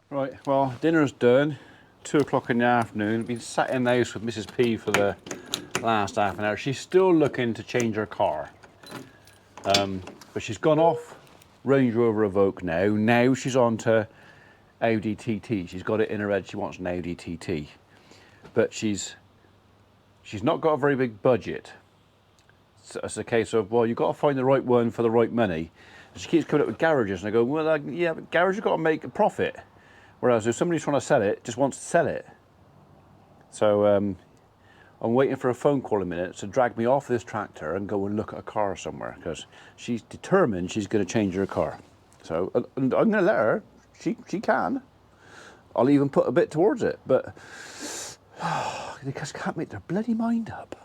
Right, well, dinner's done. 2 o'clock in the afternoon. Been sat in the house with Mrs. P for the last half an hour. She's still looking to change her car. But she's gone off Range Rover Evoque now. Now she's on to Audi TT. She's got it in her head she wants an Audi TT. But she's not got a very big budget. So it's a case of, well, you've got to find the right one for the right money. And she keeps coming up with garages, and I go, well, yeah, but garages got to make a profit. Whereas if somebody's trying to sell it, just wants to sell it. So I'm waiting for a phone call in a minute to drag me off this tractor and go and look at a car somewhere, because she's determined she's going to change her car. So and I'm going to let her. She can. I'll even put a bit towards it, but they just can't make their bloody mind up.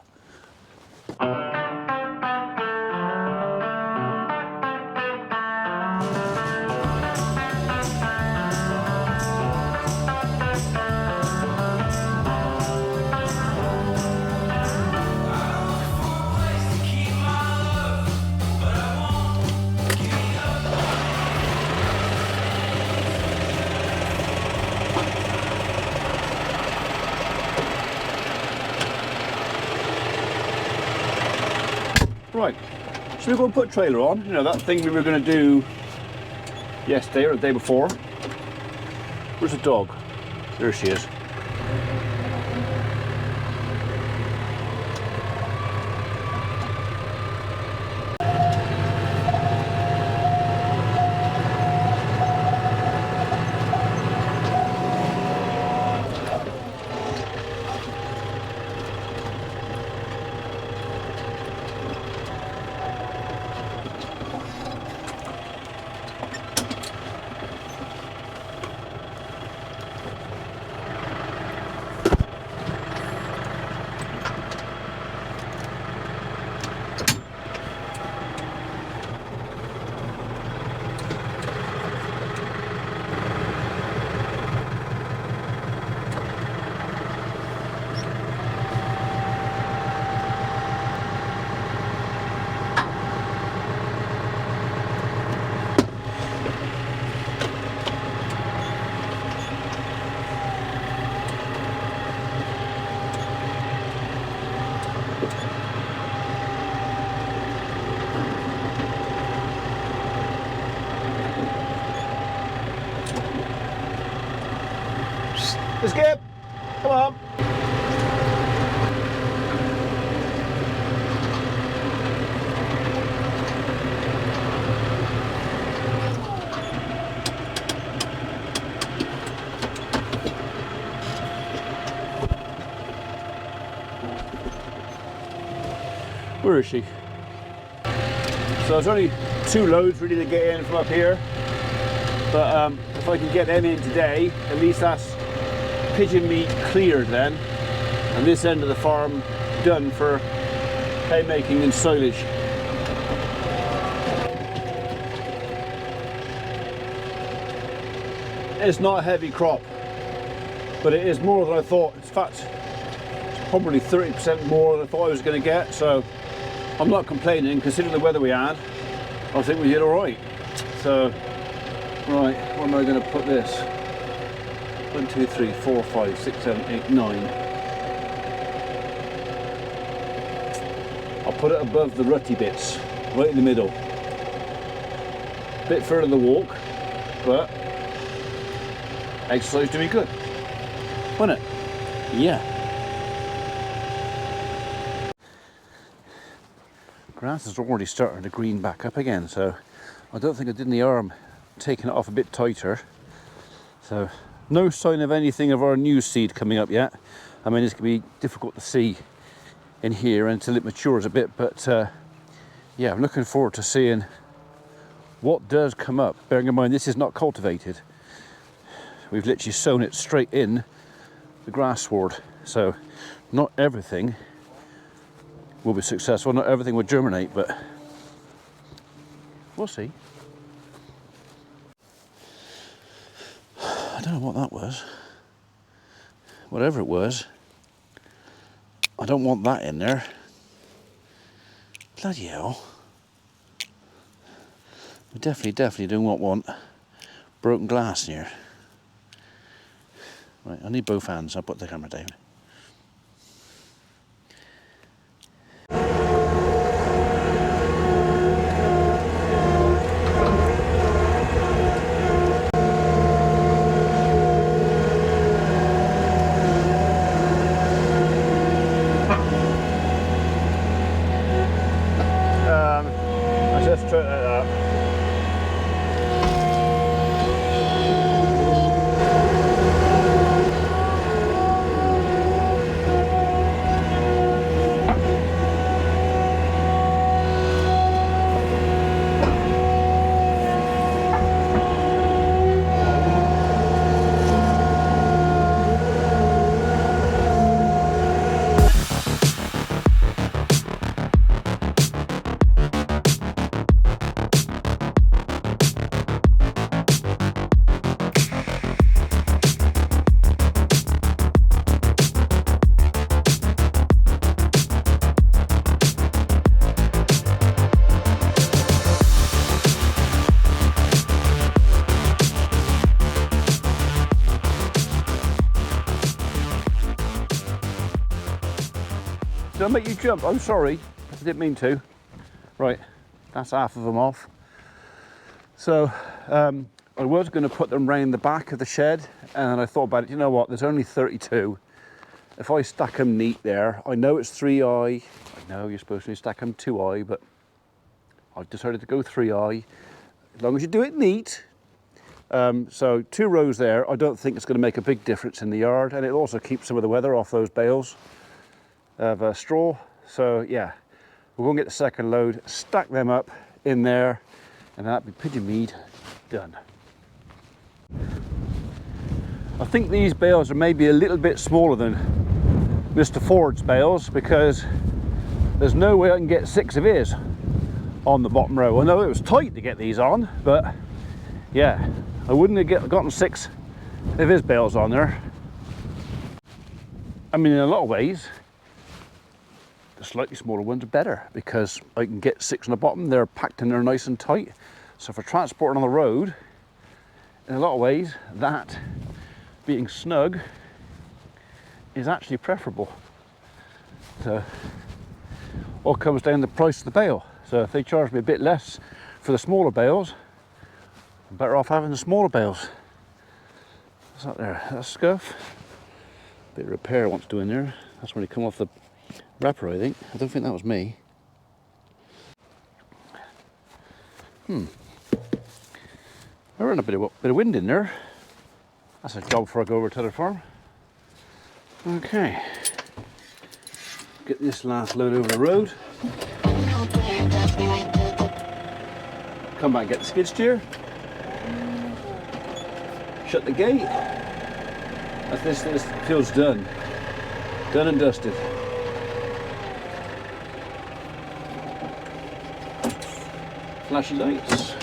Right, should we go and put a trailer on? You know, that thing we were going to do yesterday or the day before. Where's the dog? There she is. Skip! Come on! Where is she? So there's only 2 loads really to get in from up here, but if I can get them in today, at least that's pigeon meat cleared then, and this end of the farm done for hay making and silage. It's not a heavy crop, but it is more than I thought. In fact, it's probably 30% more than I thought I was going to get, so I'm not complaining considering the weather we had. I think we did alright. So, right, where am I going to put this? 1, 2, 3, 4, 5, 6, 7, 8, 9. I'll put it above the rutty bits, right in the middle. Bit further to walk, but exercise do me good, wouldn't it? Yeah. Grass is already starting to green back up again, so I don't think I did in the arm, taking it off a bit tighter. So no sign of anything of our new seed coming up yet. I mean, it's going to be difficult to see in here until it matures a bit, but yeah, I'm looking forward to seeing what does come up. Bearing in mind, this is not cultivated. We've literally sown it straight in the grass sward, so not everything will be successful, not everything will germinate, but we'll see. I don't know what that was. Whatever it was, I don't want that in there. Bloody hell. We definitely do not want broken glass in here. Right, I need both hands. I'll put the camera down. I just turn that up. Did I make you jump? I'm sorry, I didn't mean to. Right, that's half of them off. So I was going to put them round the back of the shed, and I thought about it, you know what, there's only 32. If I stack them neat there, I know it's 3i, I know you're supposed to stack them 2i, but I've decided to go 3i, as long as you do it neat. So 2 rows there, I don't think it's going to make a big difference in the yard, and it'll also keep some of the weather off those bales of straw. So yeah, we're going to get the second load, stack them up in there, and that'll be pigeon mead done. I think these bales are maybe a little bit smaller than Mr. Ford's bales, because there's no way I can get 6 of his on the bottom row. I know it was tight to get these on, but yeah, I wouldn't have gotten 6 of his bales on there. I mean, in a lot of ways, the slightly smaller ones are better, because I can get 6 on the bottom, they're packed in there nice and tight. So for transporting on the road, in a lot of ways, that being snug is actually preferable. So all comes down to the price of the bale. So if they charge me a bit less for the smaller bales, I'm better off having the smaller bales. What's that there? That's scuff. Bit of repair wants doing there. That's when it come off the wrapper, I think. I don't think that was me. I ran a bit of wind in there. That's a job before I go over to the farm. Okay. Get this last load over the road. Come back and get the skid steer. Shut the gate. This feels done. Done and dusted. Flashy lights.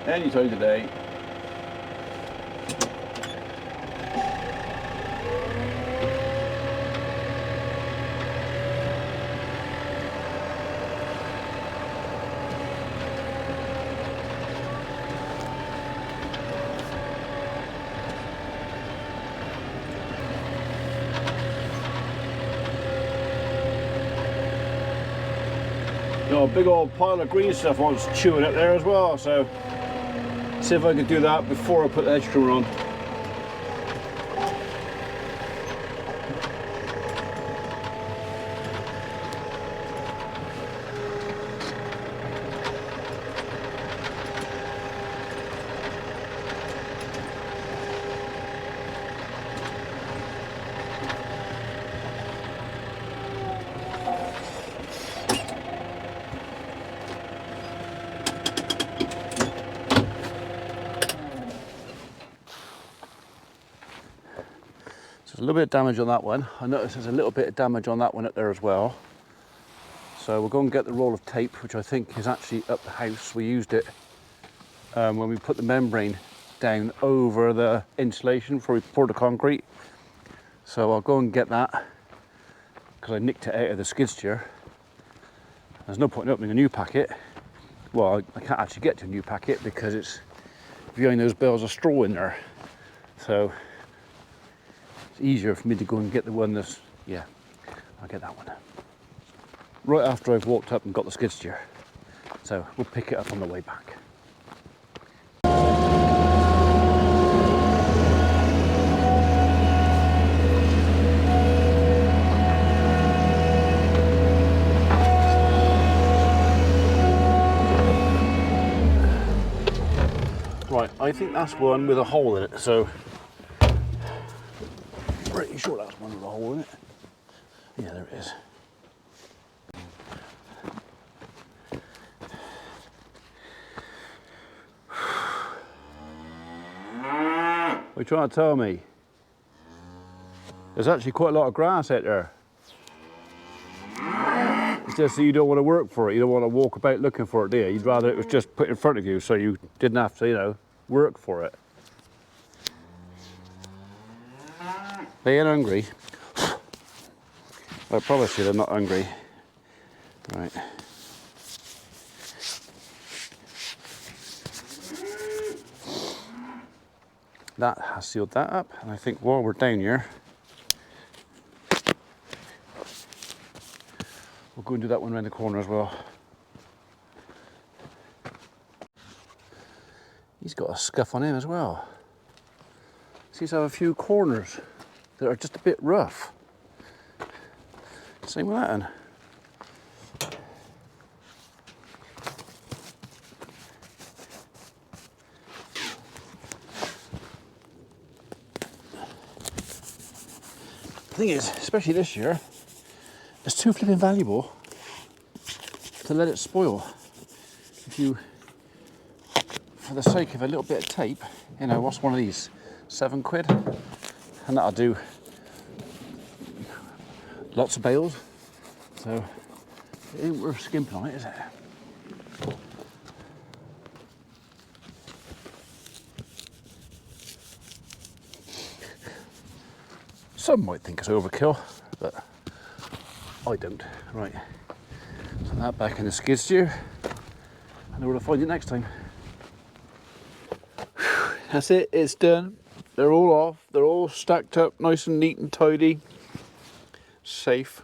Anytime today. Got a big old pile of green stuff wants chewing up there as well, so see if I can do that before I put the edge trimmer on. a little bit of damage on that one. I noticed there's a little bit of damage on that one up there as well. So we'll go and get the roll of tape, which I think is actually up the house. We used it when we put the membrane down over the insulation before we poured the concrete. So I'll go and get that because I nicked it out of the skid steer. There's no point in opening a new packet. Well, I can't actually get to a new packet because it's behind those bales of straw in there. So it's easier for me to go and get the one that's, yeah, I'll get that one. Right after I've walked up and got the skid steer. So we'll pick it up on the way back. Right, I think that's one with a hole in it, so pretty sure that's one with a hole in it. Yeah, there it is. What are you trying to tell me? There's actually quite a lot of grass out there. It's just that you don't want to work for it. You don't want to walk about looking for it, do you? You'd rather it was just put in front of you so you didn't have to, you know, work for it. Being hungry. I promise you they're not hungry. Right. That has sealed that up, and I think while we're down here, we'll go and do that one around the corner as well. He's got a scuff on him as well. Seems to have a few corners that are just a bit rough. Same with that one. The thing is, especially this year, it's too flipping valuable to let it spoil. If you, for the sake of a little bit of tape, you know, what's one of these? £7? And that'll do lots of bales. So it ain't worth skimping on it, is it? Some might think it's overkill, but I don't. Right, so that back in the skid steer. I know where to find it next time. That's it, it's done. They're all off, they're all stacked up nice and neat and tidy. Safe.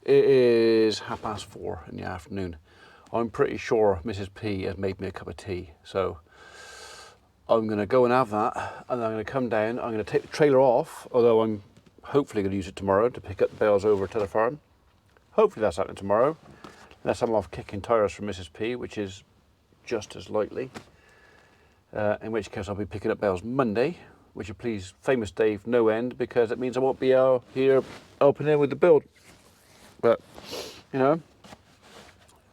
It is 4:30 in the afternoon. I'm pretty sure Mrs. P has made me a cup of tea, so I'm going to go and have that, and I'm going to come down. I'm going to take the trailer off, although I'm hopefully going to use it tomorrow to pick up the bales over to the farm. Hopefully that's happening tomorrow, unless I'm off kicking tyres for Mrs. P, which is just as likely. In which case I'll be picking up bales Monday, which will please famous Dave no end, because it means I won't be out here helping him with the build. But, you know,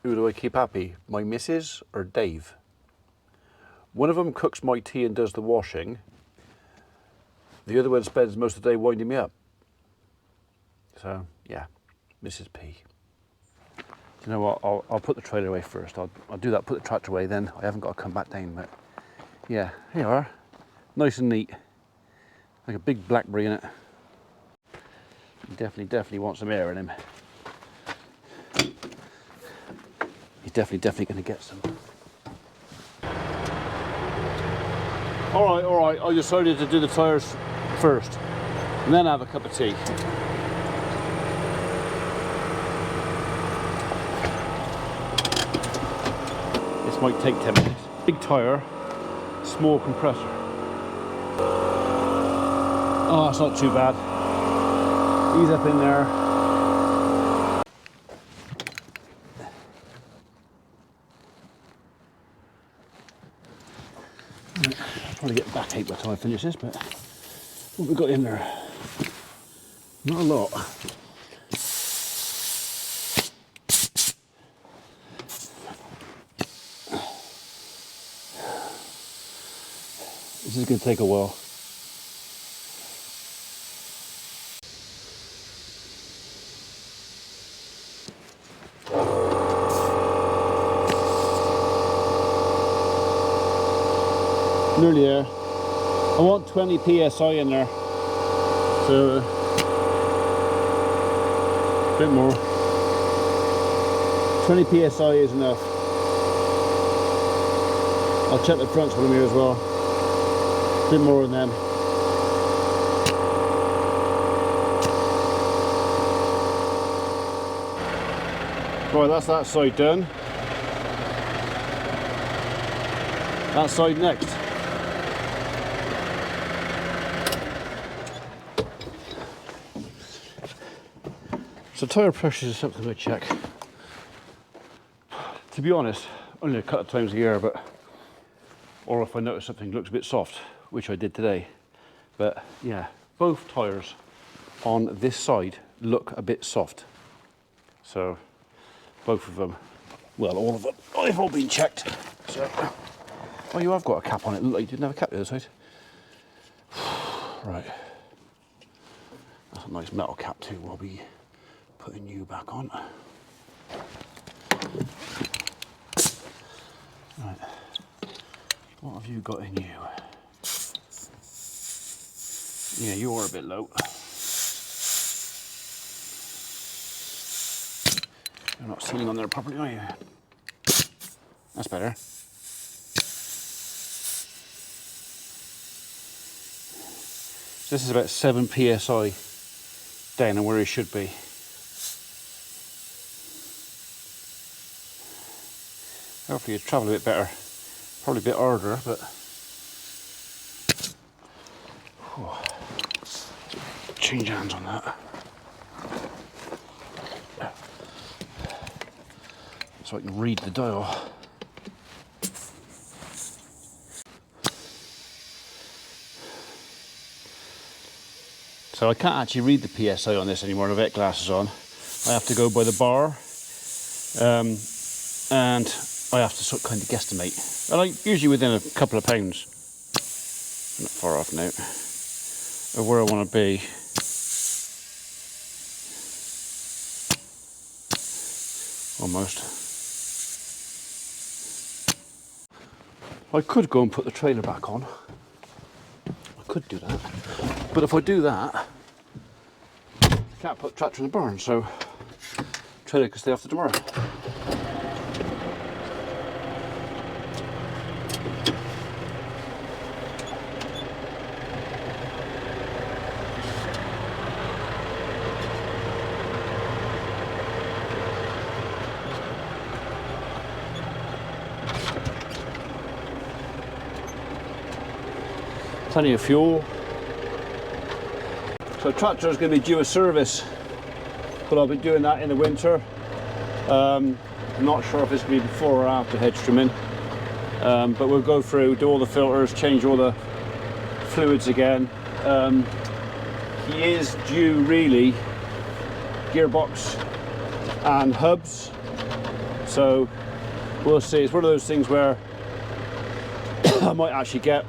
who do I keep happy? My missus or Dave? One of them cooks my tea and does the washing. The other one spends most of the day winding me up. So, yeah, Mrs. P. You know what, I'll put the trailer away first. I'll do that, put the tractor away, then I haven't got to come back down. But yeah, here you are. Nice and neat. Like a big blackberry in it. He definitely wants some air in him. He's definitely going to get some. All right, I decided to do the tyres first and then have a cup of tea. This might take 10 minutes. Big tyre, small compressor. Oh, that's not too bad. Ease up in there. I'll probably get backache by the time I finish this, but what have we got in there? Not a lot. This is going to take a while. Nearly there. I want 20 psi in there, so a bit more. 20 psi is enough. I'll check the fronts with them here as well. A bit more than them. Right, that's that side done. That side next. So tyre pressure is something I check. To be honest, only a couple of times a year, but or if I notice something looks a bit soft, which I did today. But yeah, both tyres on this side look a bit soft. So both of them, well, all of them, they've all been checked. So, oh, you have got a cap on it. Look, you didn't have a cap the other side. Right, that's a nice metal cap too. We'll be putting you back on. Right, what have you got in you? Yeah, you are a bit low. You're not sealing on there properly, are you? That's better. So this is about 7 psi down on where it should be. Hopefully you travel a bit better. Probably a bit harder, but change hands on that. So I can read the dial. So I can't actually read the PSI on this anymore with wet glasses on. I have to go by the bar, and I have to sort of kind of guesstimate. And usually within a couple of pounds. I'm not far off now of where I want to be. Almost. I could go and put the trailer back on. I could do that. But if I do that, I can't put the tractor in the barn, so the trailer can stay off to tomorrow. Plenty of fuel. So the tractor is going to be due a service, but I'll be doing that in the winter. I'm not sure if it's going to be before or after hedge trimming, but we'll go through, do all the filters, change all the fluids again. He is due really gearbox and hubs, so we'll see. It's one of those things where I might actually get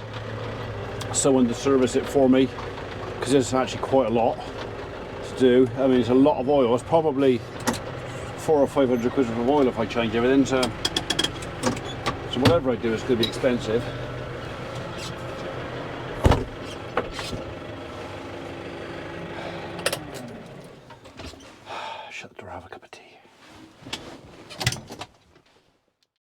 someone to service it for me, because there's actually quite a lot to do. I mean, it's a lot of oil. It's probably 400 or 500 quid worth of oil if I change everything. So whatever I do is going to be expensive. Shut the door, have a cup of tea.